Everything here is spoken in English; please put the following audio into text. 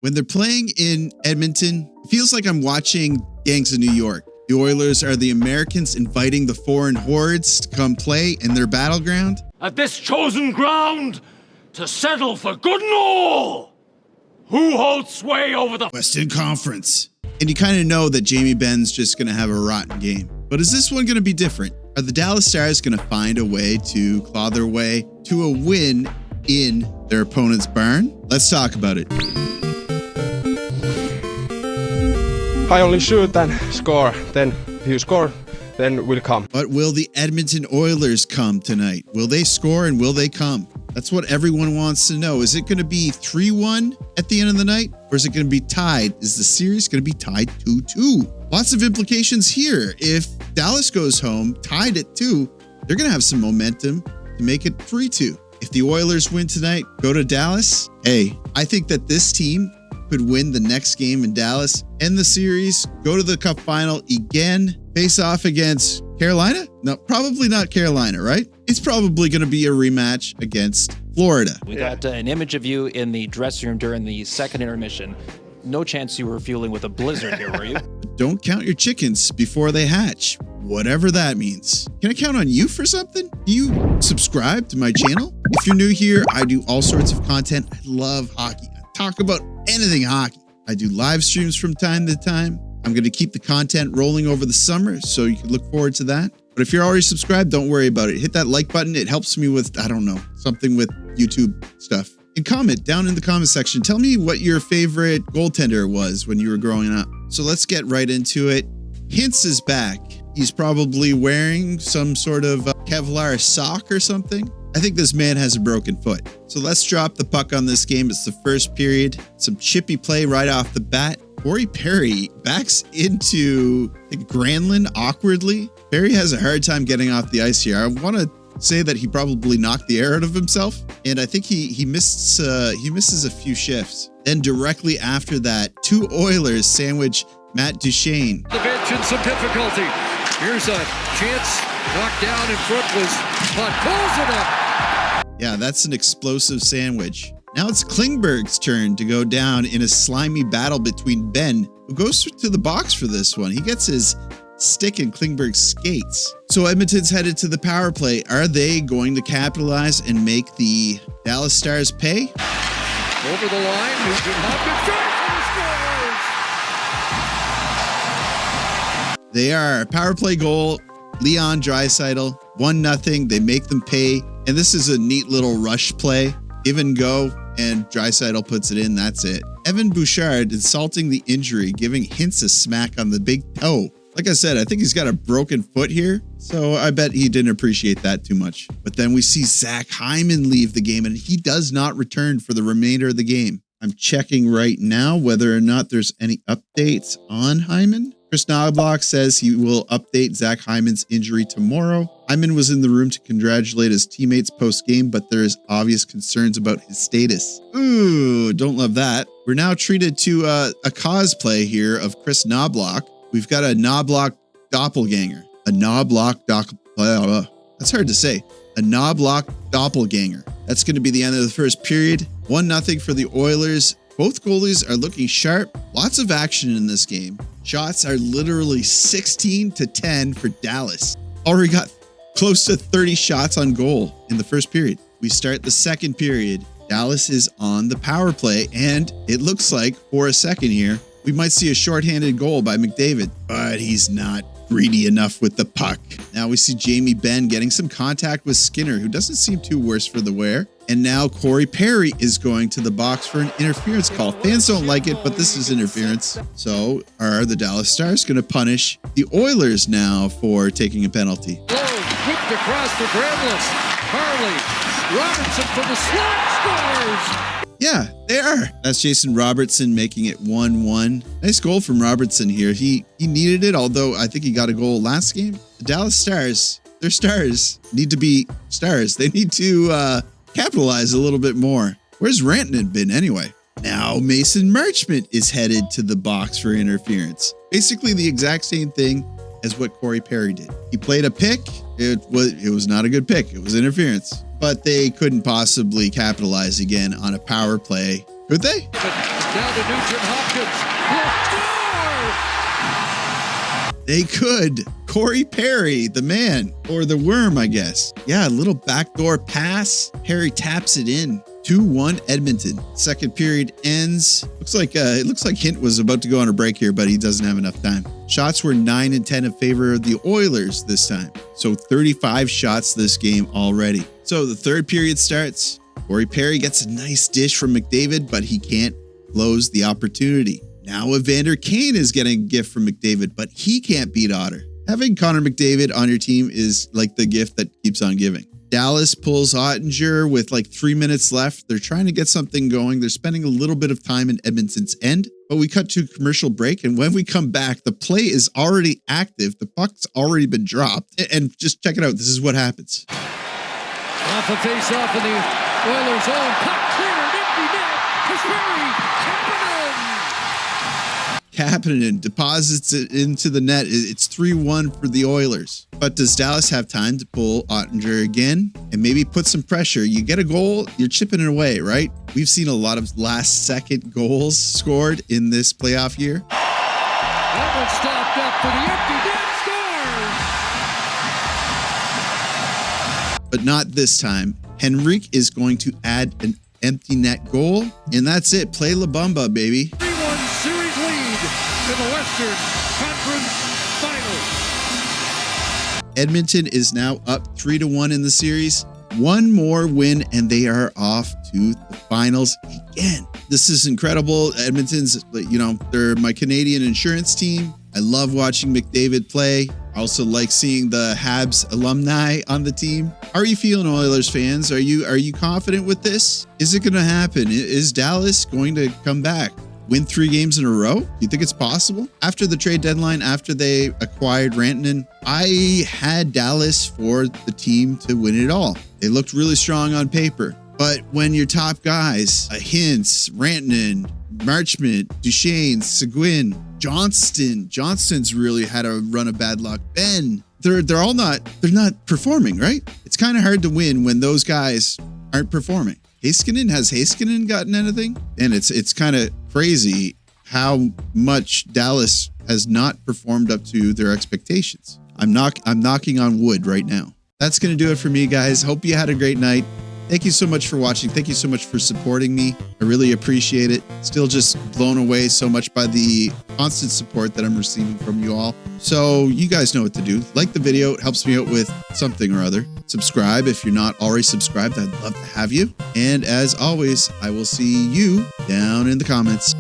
When they're playing in Edmonton, it feels like I'm watching Gangs of New York. The Oilers are the Americans inviting the foreign hordes to come play in their battleground. At this chosen ground, to settle for good and all, who holds sway over the Western Conference. And you kind of know that Jamie Benn's just going to have a rotten game. But is this one going to be different? Are the Dallas Stars going to find a way to claw their way to a win in their opponent's barn? Let's talk about it. I only shoot and score. Then if you score, then we'll come. But will the Edmonton Oilers come tonight? Will they score and will they come? That's what everyone wants to know. Is it going to be 3-1 at the end of the night? Or is it going to be tied? Is the series going to be tied 2-2? Lots of implications here. If Dallas goes home tied at 2, they're going to have some momentum to make it 3-2. If the Oilers win tonight, go to Dallas. Hey, I think that this team could win the next game in Dallas, end the series, go to the Cup Final again, face off against Carolina? No, probably not Carolina, right? It's probably going to be a rematch against Florida. We got an image of you in the dressing room during the second intermission. No chance you were fueling with a blizzard here, were you? Don't count your chickens before they hatch, whatever that means. Can I count on you for something? Do you subscribe to my channel? If you're new here, I do all sorts of content. I love hockey. I talk about anything hockey. I do live streams from time to time. I'm going to keep the content rolling over the summer, so you can look forward to that. But if you're already subscribed, don't worry about it. Hit that like button. It helps me with, I don't know, something with YouTube stuff. And comment down in the comment section. Tell me what your favorite goaltender was when you were growing up. So let's get right into it. Hintz is back. He's probably wearing some sort of Kevlar sock or something. I think this man has a broken foot. So let's drop the puck on this game. It's the first period. Some chippy play right off the bat. Corey Perry backs into Granlund awkwardly. Perry has a hard time getting off the ice here. I want to say that he probably knocked the air out of himself, and I think he misses a few shifts. Then directly after that, two Oilers sandwich Matt Duchene. The bench in some difficulty. Here's a chance. Knocked down in front was Putt pulls it up. Yeah, that's an explosive sandwich. Now it's Klingberg's turn to go down in a slimy battle between Ben, who goes to the box for this one. He gets his stick in Klingberg's skates. So Edmonton's headed to the power play. Are they going to capitalize and make the Dallas Stars pay? Over the line, Nugent-Hopkins. They are. Power play goal, Leon Draisaitl, 1-0. They make them pay. And this is a neat little rush play. Give and go, and Draisaitl puts it in. That's it. Evan Bouchard insulting the injury, giving Hintz a smack on the big toe. Like I said, I think he's got a broken foot here, so I bet he didn't appreciate that too much. But then we see Zach Hyman leave the game, and he does not return for the remainder of the game. I'm checking right now whether or not there's any updates on Hyman. Chris Knobloch says he will update Zach Hyman's injury tomorrow. Hyman was in the room to congratulate his teammates post-game, but there is obvious concerns about his status. Ooh, don't love that. We're now treated to a cosplay here of Chris Knobloch. We've got a Knobloch doppelganger. A Knobloch doppelganger. That's hard to say. A Knobloch doppelganger. That's going to be the end of the first period. 1-0 for the Oilers. Both goalies are looking sharp. Lots of action in this game. Shots are literally 16-10 for Dallas. Already got close to 30 shots on goal in the first period. We start the second period. Dallas is on the power play, and it looks like for a second here, we might see a shorthanded goal by McDavid, but he's not greedy enough with the puck. Now we see Jamie Benn getting some contact with Skinner, who doesn't seem too worse for the wear. And now Corey Perry is going to the box for an interference call. Fans don't like it, but this is interference. So are the Dallas Stars going to punish the Oilers now for taking a penalty? Whipped across for Granlund. Harley. Robertson for the slot scores. Yeah, they are. That's Jason Robertson making it 1-1. Nice goal from Robertson here. He needed it, although I think he got a goal last game. The Dallas Stars, their stars need to be stars. They need to capitalize a little bit more. Where's Rantanen been anyway? Now Mason Marchment is headed to the box for interference. Basically the exact same thing as what Corey Perry did. He played a pick. It was not a good pick. It was interference. But they couldn't possibly capitalize again on a power play Could they? Down to Nugent-Hopkins. They could. Corey Perry, the man, or the worm, I guess. Yeah, a little backdoor pass. Perry taps it in. 2-1 Edmonton. Second period ends. It looks like Hint was about to go on a break here, but he doesn't have enough time. Shots were 9 and 10 in favor of the Oilers this time. So 35 shots this game already. So the third period starts. Corey Perry gets a nice dish from McDavid, but he can't close the opportunity. Now Evander Kane is getting a gift from McDavid, but he can't beat Otter. Having Connor McDavid on your team is like the gift that keeps on giving. Dallas pulls Oettinger with like 3 minutes left. They're trying to get something going. They're spending a little bit of time in Edmonton's end, but we cut to a commercial break. And when we come back, the play is already active. The puck's already been dropped. And just check it out. This is what happens. Off a face-off in the Oilers' own. Puck cleared, empty net. Perry, Kapanen deposits it into the net. It's 3-1 for the Oilers. But does Dallas have time to pull Oettinger again and maybe put some pressure? You get a goal, you're chipping it away, right? We've seen a lot of last-second goals scored in this playoff year. That one stopped up for the empty net, scores! But not this time. Henrique is going to add an empty net goal, and that's it. Play La Bamba, baby. 3-1 series lead in the Western Conference Final. Edmonton is now up 3-1 in the series. One more win and they are off to the finals again. This is incredible. Edmonton's, they're my Canadian insurance team. I love watching McDavid play. I also like seeing the Habs alumni on the team. How are you feeling, Oilers fans? Are you confident with this? Is it going to happen? Is Dallas going to come back? Win 3 games in a row? Do you think it's possible? After the trade deadline, after they acquired Rantanen, I had Dallas for the team to win it all. They looked really strong on paper. But when your top guys, Hintz, Rantanen, Marchment, Duchesne, Seguin, Johnston's really had a run of bad luck. Ben, they're not performing, right? It's kind of hard to win when those guys aren't performing. Has Heiskanen gotten anything? And it's kind of crazy how much Dallas has not performed up to their expectations. I'm knocking on wood right now. That's going to do it for me, guys. Hope you had a great night. Thank you so much for watching. Thank you so much for supporting me. I really appreciate it. Still just blown away so much by the constant support that I'm receiving from you all. So you guys know what to do. Like the video. It helps me out with something or other. Subscribe if you're not already subscribed. I'd love to have you. And as always, I will see you down in the comments.